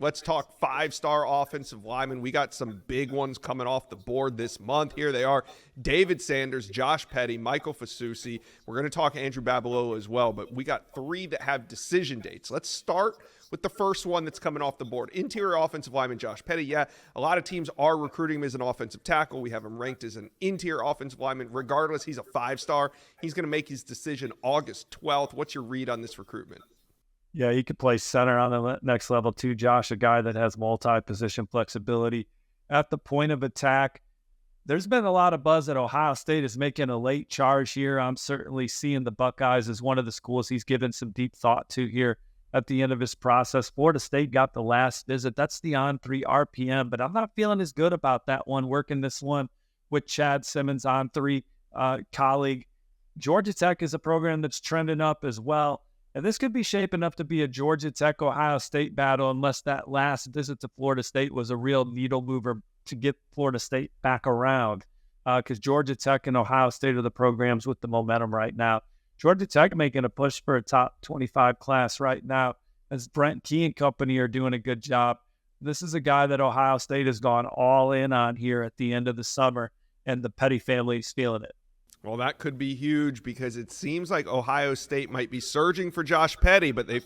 Let's talk five-star offensive linemen. We got some big ones coming off the board this month. Here they are: David Sanders, Josh Petty, Michael Fasusi. We're going to talk Andrew Babalola as well, but we got three that have decision dates. Let's start with the first one that's coming off the board. Interior offensive lineman Josh Petty. Yeah, a lot of teams are recruiting him as an offensive tackle. We have him ranked as an interior offensive lineman. Regardless, he's a five-star. He's going to make his decision August 12th. What's your read on this recruitment? Yeah, he could play center on the next level too, Josh, a guy that has multi-position flexibility at the point of attack. There's been a lot of buzz that Ohio State is making a late charge here. I'm certainly seeing the Buckeyes as one of the schools he's given some deep thought to here at the end of his process. Florida State got the last visit. That's the on-3 RPM, but I'm not feeling as good about that one, working this one with Chad Simmons, on-3 colleague. Georgia Tech is a program that's trending up as well. And this could be shaping up to be a Georgia Tech-Ohio State battle unless that last visit to Florida State was a real needle mover to get Florida State back around, because Georgia Tech and Ohio State are the programs with the momentum right now. Georgia Tech making a push for a top 25 class right now, as Brent Key and company are doing a good job. This is a guy that Ohio State has gone all in on here at the end of the summer, and the Petty family is feeling it. Well, that could be huge because it seems like Ohio State might be surging for Josh Petty, but it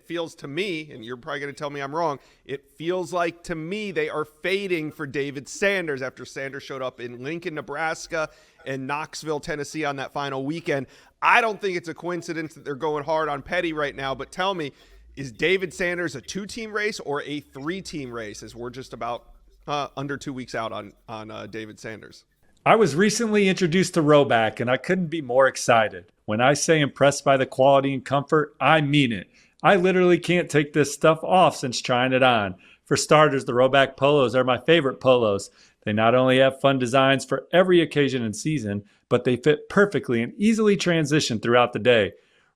feels to me, and you're probably going to tell me I'm wrong, it feels like to me they are fading for David Sanders after Sanders showed up in Lincoln, Nebraska and Knoxville, Tennessee on that final weekend. I don't think it's a coincidence that they're going hard on Petty right now, but tell me, is David Sanders a two-team race or a three-team race, as we're just about under 2 weeks out on David Sanders? I was recently introduced to Roback, and I couldn't be more excited. When I say impressed by the quality and comfort, I mean it. I literally can't take this stuff off since trying it on. For starters, the Roback polos are my favorite polos. They not only have fun designs for every occasion and season, but they fit perfectly and easily transition throughout the day.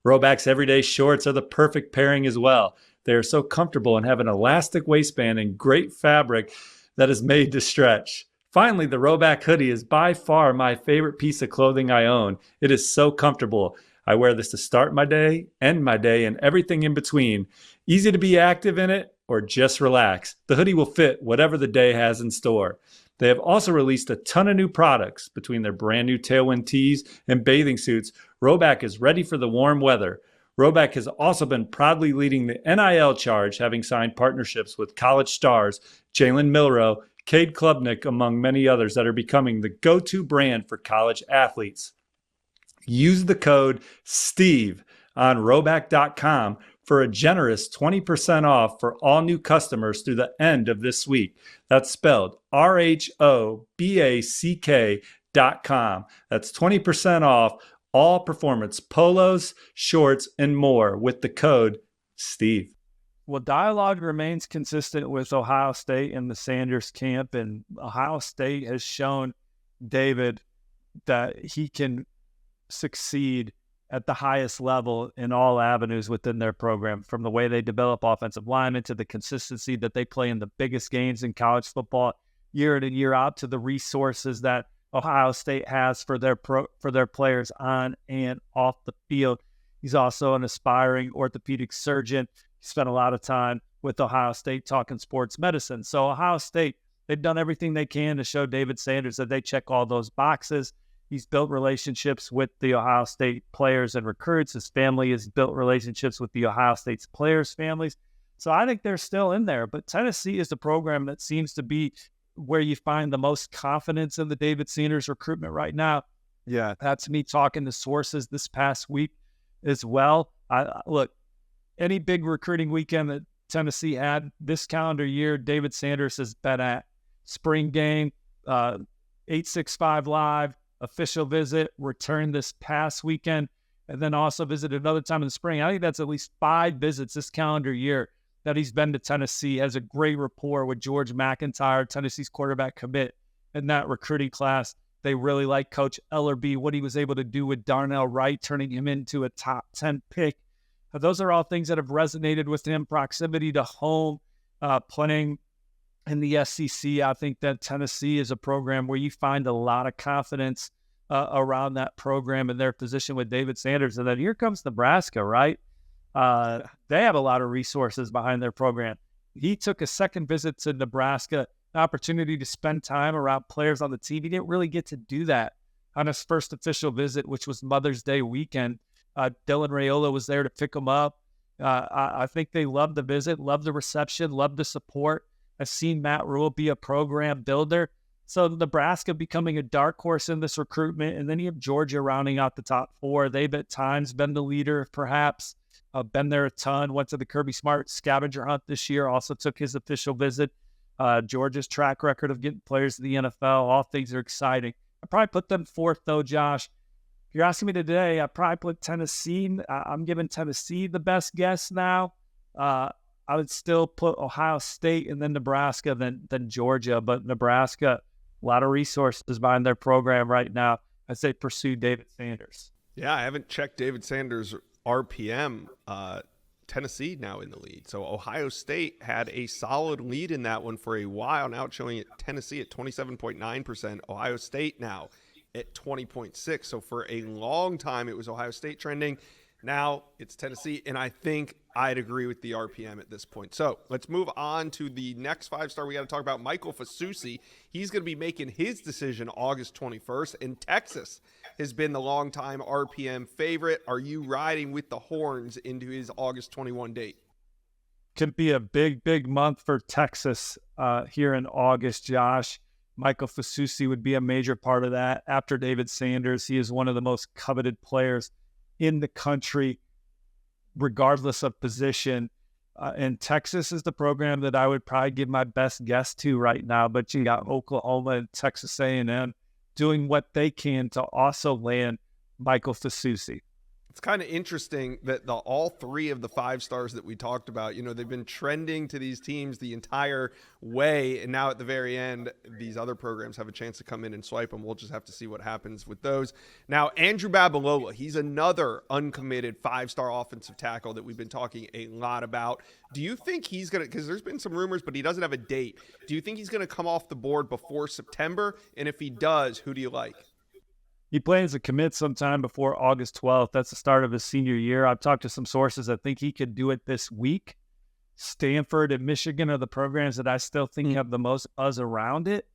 Roback's everyday shorts are the perfect pairing as well. They are so comfortable and have an elastic waistband and great fabric that is made to stretch. Finally, the Roback hoodie is by far my favorite piece of clothing I own. It is so comfortable. I wear this to start my day, end my day, and everything in between. Easy to be active in it or just relax. The hoodie will fit whatever the day has in store. They have also released a ton of new products. Between their brand new Tailwind tees and bathing suits, Roback is ready for the warm weather. Roback has also been proudly leading the NIL charge, having signed partnerships with college stars Jalen Milroe, Cade Klubnik, among many others that are becoming the go-to brand for college athletes. Use the code STEVE on Roback.com for a generous 20% off for all new customers through the end of this week. That's spelled RHOBACK.com. That's 20% off all performance polos, shorts, and more with the code STEVE. Well, dialogue remains consistent with Ohio State and the Sanders camp, and Ohio State has shown David that he can succeed at the highest level in all avenues within their program, from the way they develop offensive linemen to the consistency that they play in the biggest games in college football year in and year out, to the resources that Ohio State has for their players on and off the field. He's also an aspiring orthopedic surgeon. He spent a lot of time with Ohio State talking sports medicine. So Ohio State, they've done everything they can to show David Sanders that they check all those boxes. He's built relationships with the Ohio State players and recruits. His family has built relationships with the Ohio State's players' families. So I think they're still in there. But Tennessee is the program that seems to be where you find the most confidence in the David Sanders recruitment right now. Yeah, that's me talking to sources this past week as well. Look, any big recruiting weekend that Tennessee had this calendar year, David Sanders has been at. Spring game, 865 Live, official visit, return this past weekend, and then also visited another time in the spring. I think that's at least 5 visits this calendar year that he's been to Tennessee. Has a great rapport with George McIntyre, Tennessee's quarterback commit in that recruiting class. They really like Coach Ellerby, what he was able to do with Darnell Wright, turning him into a top 10 pick. Those are all things that have resonated with him. Proximity to home, playing in the SEC. I think that Tennessee is a program where you find a lot of confidence around that program and their position with David Sanders. And then here comes Nebraska, right? They have a lot of resources behind their program. he took a second visit to Nebraska, an opportunity to spend time around players on the team. He didn't really get to do that on his first official visit, which was Mother's Day weekend. Dylan Raiola was there to pick him up. I think they loved the visit, loved the reception, loved the support. I've seen Matt Rule be a program builder. So Nebraska becoming a dark horse in this recruitment, and then you have Georgia rounding out the top four. They've at times been the leader, perhaps. Been there a ton. Went to the Kirby Smart scavenger hunt this year. Also took his official visit. Georgia's track record of getting players to the NFL. All things are exciting. I probably put them fourth, though, Josh. If you're asking me today, I probably put Tennessee. I'm giving Tennessee the best guess now. I would still put Ohio State and then Nebraska, then Georgia. But Nebraska, a lot of resources behind their program right now as they pursue David Sanders. Yeah, I haven't checked David Sanders' RPM. Tennessee now in the lead. So Ohio State had a solid lead in that one for a while. Now it's showing Tennessee at 27.9%. Ohio State now at 20.6%. So for a long time, it was Ohio State trending. Now it's Tennessee, and I think I'd agree with the RPM at this point. So let's move on to the next five-star. We got to talk about Michael Fasusi. He's going to be making his decision August 21st, and Texas has been the longtime RPM favorite. Are you riding with the horns into his August 21 date? Could be a big, big month for Texas here in August, Josh. Michael Fasusi would be a major part of that. After David Sanders, he is one of the most coveted players in the country, regardless of position. And Texas is the program that I would probably give my best guess to right now. But you got Oklahoma and Texas A&M doing what they can to also land Michael Fasusi. It's kind of interesting that all three of the five stars that we talked about, they've been trending to these teams the entire way. And now at the very end, these other programs have a chance to come in and swipe them. We'll just have to see what happens with those. Now, Andrew Babalola, he's another uncommitted five-star offensive tackle that we've been talking a lot about. Do you think he's going to, because there's been some rumors, but he doesn't have a date. Do you think he's going to come off the board before September? And if he does, who do you like? He plans to commit sometime before August 12th. That's the start of his senior year. I've talked to some sources that think he could do it this week. Stanford and Michigan are the programs that I still think have the most buzz around it.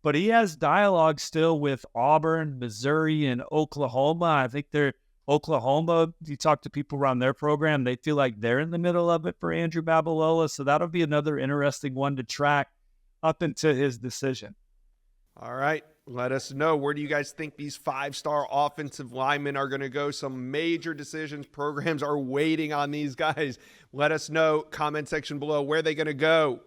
But he has dialogue still with Auburn, Missouri, and Oklahoma. I think Oklahoma, you talk to people around their program, they feel like they're in the middle of it for Andrew Babalola. So that'll be another interesting one to track up into his decision. All right. Let us know, where do you guys think these five-star offensive linemen are going to go? Some major decisions. Programs are waiting on these guys. Let us know, comment section below, where they're going to go.